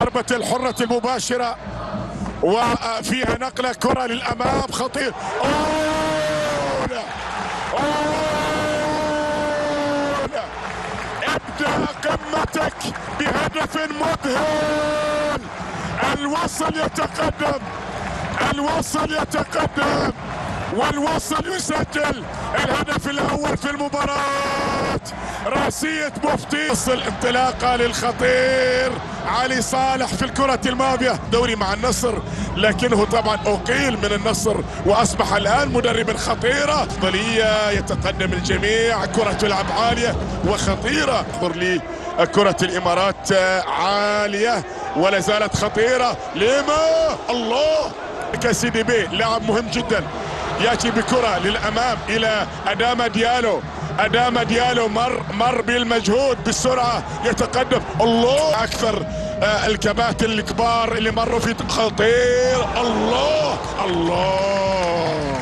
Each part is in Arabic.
ضربة الحرة المباشرة وفيها نقلة كرة للأمام خطير. أوه لا. أوه لا. ابدأ قمتك بهدف مذهل. الوصل يتقدم، الوصل يتقدم، والوصل يسجل الهدف الأول في المباراة. راسية مفتي. وصل انطلاقة للخطير علي صالح في الكرة الماضية دوري مع النصر، لكنه طبعا أقيل من النصر وأصبح الآن مدربا خطيرة. أفضلية يتقدم الجميع، كرة تلعب عالية وخطيرة. انظر لي كرة الإمارات عالية ولا زالت خطيرة. لما الله كسيدي بي لاعب مهم جدا، ياتي بكرة للأمام إلى أداما ديالو. أداما ديالو مر بالمجهود بالسرعة، يتقدم. الله أكثر الكباتن الكبار اللي مروا في خطير. الله الله.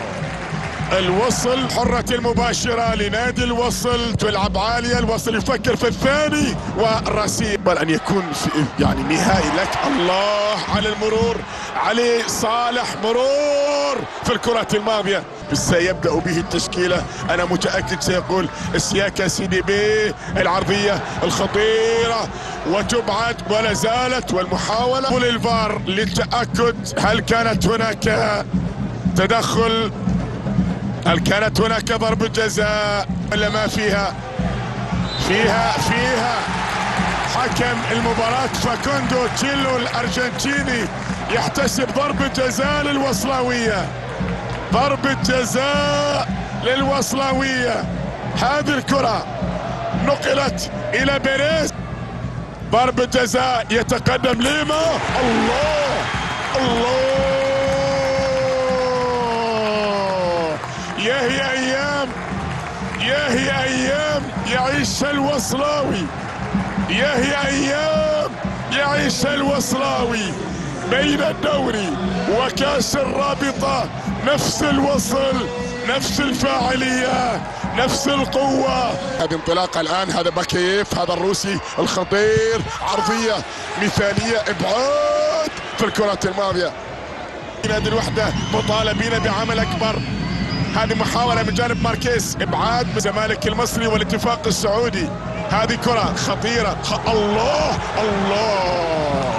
الوصل حرة المباشرة لنادي الوصل، تلعب عالية. الوصل يفكر في الثاني والراسي بل أن يكون في يعني نهائي لك. الله على المرور، علي صالح مرور في الكرة الماضية. سيبدأ به التشكيلة، أنا متأكد سيقول السياكا سيدي بي. العرضية الخطيرة وتبعد ولا زالت، والمحاولة للفار للتأكد هل كانت هناك تدخل، هل كانت هناك ضربة جزاء ولا ما فيها. فيها حكم المباراة فاكوندو تشيلو الأرجنتيني يحتسب ضربة جزاء للوصلاوية. ضربة جزاء للوصلاوية. هذه الكرة نقلت إلى بيريز. ضربة جزاء يتقدم ليما. الله الله. ياهي أيام، ياهي أيام يعيش الوصلاوي، ياهي أيام يعيش الوصلاوي بين الدوري وكاس الرابطة. نفس الوصل، نفس الفاعلية، نفس القوة. هذه انطلاقة الآن، هذا باكيف، هذا الروسي الخطير. عرضية مثالية، إبعاد في الكرة الماضية. نادي الوحدة مطالبين بعمل أكبر. هذه محاولة من جانب ماركيز، إبعاد من الزمالك المصري والاتفاق السعودي. هذه كرة خطيرة. الله الله.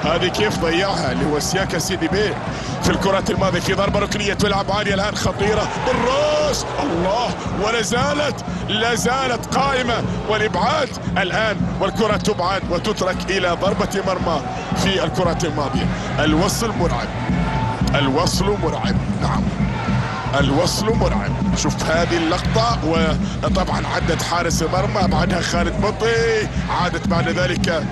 هذه كيف ضيعها اللي هو سياكا سيدي بي في الكرة الماضية. في ضربة ركنية تلعب عالية الآن خطيرة بالراس. الله. ولا زالت قائمة، والإبعاد الآن، والكرة تبعد وتترك إلى ضربة مرمى في الكرة الماضية. الوصل مرعب، الوصل مرعب. نعم الوصل مرعب. شوف هذه اللقطة، وطبعا عدت حارس المرمى، بعدها خالد مطي، عادت بعد ذلك،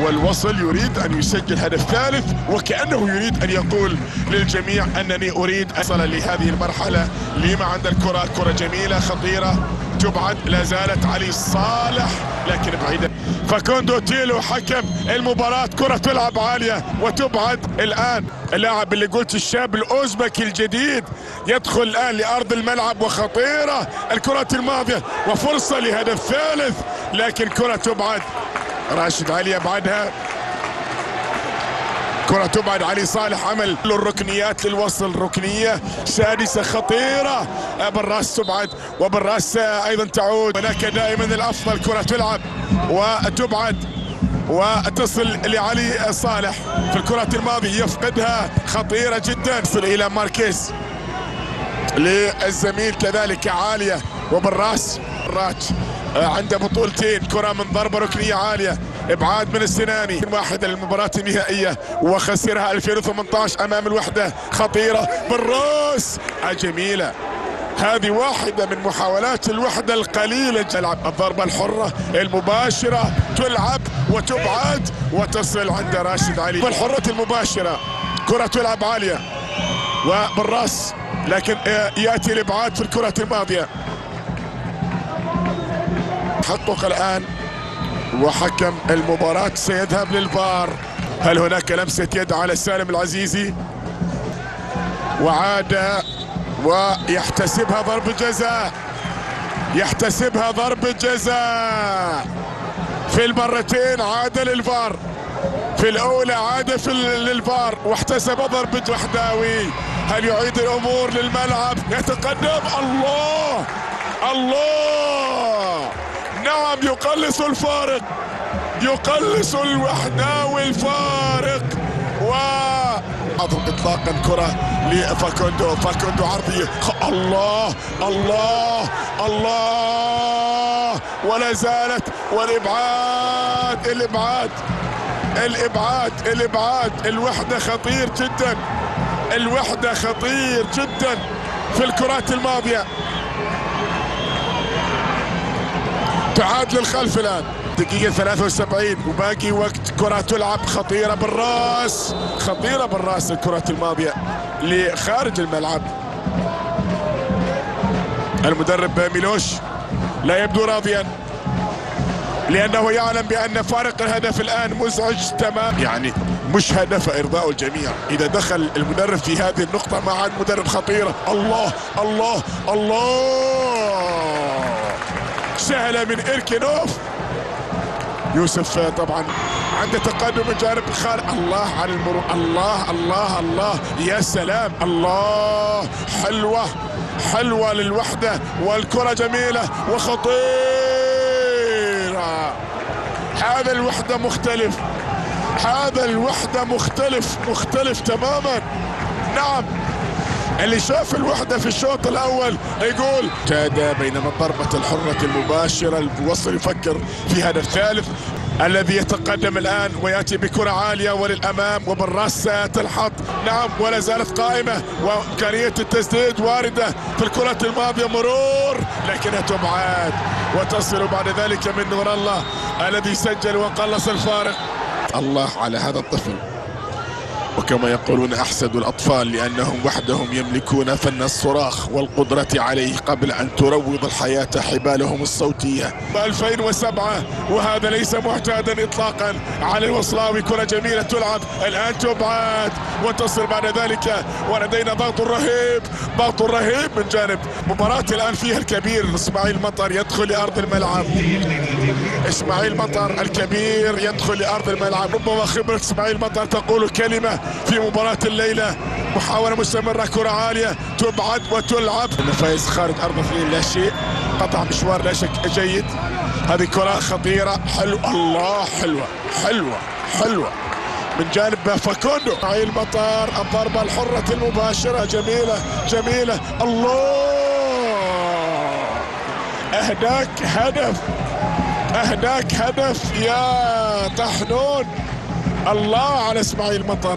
والوصل يريد أن يسجل هدف ثالث، وكأنه يريد أن يقول للجميع أنني أريد أصل لهذه المرحلة. لما عند الكرة، كرة جميلة خطيرة تبعد، لا زالت علي صالح لكن بعيدة. فاكوندو تيلو حكم المباراة، كرة تلعب عالية وتبعد. الآن اللاعب اللي قلت الشاب الأوزبكي الجديد يدخل الآن لأرض الملعب، وخطيرة الكرة الماضية وفرصة لهدف ثالث، لكن كرة تبعد. راشد علي يبعدها، كرة تبعد. علي صالح عمل الركنيات للوصل، ركنية سادسة خطيرة بالراس تبعد، وبالراس أيضا تعود. هناك دائما الأفضل، كرة تلعب وتبعد وتصل لعلي صالح في الكرة الماضية، يفقدها خطيرة جدا. تصل إلى ماركيز للزميل كذلك عالية، وبالراس راتش عنده بطولتين، كرة من ضربة ركنية عالية، ابعاد من السناني. واحد المباراة النهائية وخسرها 2018 امام الوحدة، خطيرة بالراس جميلة. هذه واحدة من محاولات الوحدة القليلة. تلعب الضربة الحرة المباشرة، تلعب وتبعد وتصل عند راشد علي. الحرة المباشرة، كرة تلعب عالية وبالراس، لكن يأتي الابعاد في الكرة الماضية. تحقق الآن، وحكم المباراة سيذهب للفار. هل هناك لمسة يد على سالم العزيزي؟ وعاد ويحتسبها ضربة جزاء، يحتسبها ضربة جزاء في المرتين. عاد للفار في الأولى عاد للفار واحتسب ضربة وحداوي. هل يعيد الأمور للملعب؟ يتقدم. الله الله، نعم يقلص الفارق، يقلص الوحداوي الفارق. اطلاقا كرة لفاكوندو، فاكوندو عرضية. الله الله الله، ولا زالت. والابعاد الابعاد الابعاد الابعاد. الوحدة خطير جدا، الوحدة خطير جدا في الكرات الماضية. تعاد للخلف الآن، دقيقة 73 وباقي وقت. كرة تلعب خطيرة بالراس، خطيرة بالراس الكرات الماضية لخارج الملعب. المدرب ميلوش لا يبدو راضيا، لأنه يعلم بأن فارق الهدف الآن مزعج تمام. يعني مش هدف إرضاء الجميع. إذا دخل المدرب في هذه النقطة ما عاد مدرب خطيرة. الله الله الله، سهلة من إيركينوف. يوسف طبعا عنده تقدم من جانب الخارج. الله على المرور، الله الله الله، يا سلام. الله، حلوة حلوة للوحدة، والكرة جميلة وخطيرة. هذا الوحدة مختلف، هذا الوحدة مختلف تماما. نعم، اللي شاف الوحدة في الشوط الأول يقول اعتاد، بينما ضربة الحرة المباشرة الوصل يفكر في هدف ثالث. الذي يتقدم الآن ويأتي بكرة عالية وللأمام وبالراس تلحظ. نعم، ولا زالت قائمة وإمكانية التسديد واردة في الكرة الماضية. مرور لكنها تبعد وتصل بعد ذلك من نور الله الذي سجل وقلص الفارق. الله على هذا الطفل، وكما يقولون أحسد الأطفال لأنهم وحدهم يملكون فن الصراخ والقدرة عليه قبل أن تروض الحياة حبالهم الصوتية. 2007 وهذا ليس معتادا إطلاقا على الوصلاوي. كرة جميلة تلعب الآن، تبعد وتصل بعد ذلك. ولدينا ضغط رهيب، ضغط رهيب من جانب. مباراة الآن فيها الكبير إسماعيل مطر يدخل لأرض الملعب. إسماعيل مطر الكبير يدخل لأرض الملعب. ربما خبرة إسماعيل مطر تقول كلمة في مباراة الليلة. محاولة مستمرة، كرة عالية تبعد وتلعب. فايز خارج أرض 2 لا شيء، قطع مشوار لا شك جيد. هذه كرة خطيرة، حلو. الله، حلوة حلوة حلوة من جانب فاكوندو. إسماعيل مطر، الضربة الحرة المباشرة جميلة جميلة. الله، أهداك هدف، أهداك هدف يا طحنون. الله على إسماعيل مطر.